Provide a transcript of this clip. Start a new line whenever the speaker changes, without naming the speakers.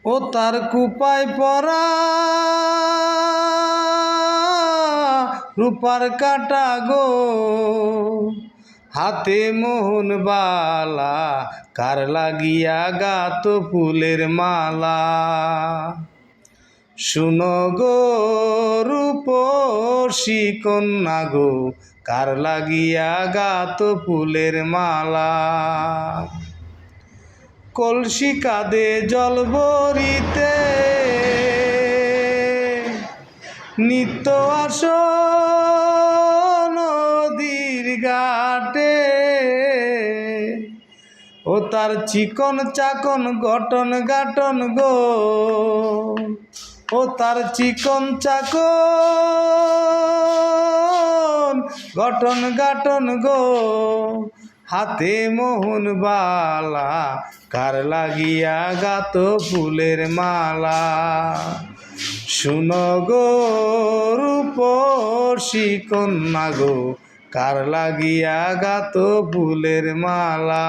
ও তার কুপায় পরা রূপার কাটা গো, হাতে মোহন বালা, কার লাগিয়া গাত ফুলের মালা। শুনো গো রূপসী কন্যা গো, কার লাগিয়া গাত ফুলের মালা। কলসি কাঁধে জল ভরিতে নিত্য আসো নদীর ঘাটে, ও তার চিকন চাকন গঠন গাটন গো, ও তার চিকন চাকন গঠন গাটন গো, হাতে মোহন বালা, কার লাগিয়া গাত ফুলের মালা। শুনো গো রূপসী কন্যা গো, কার লাগিয়া গাত ফুলের মালা।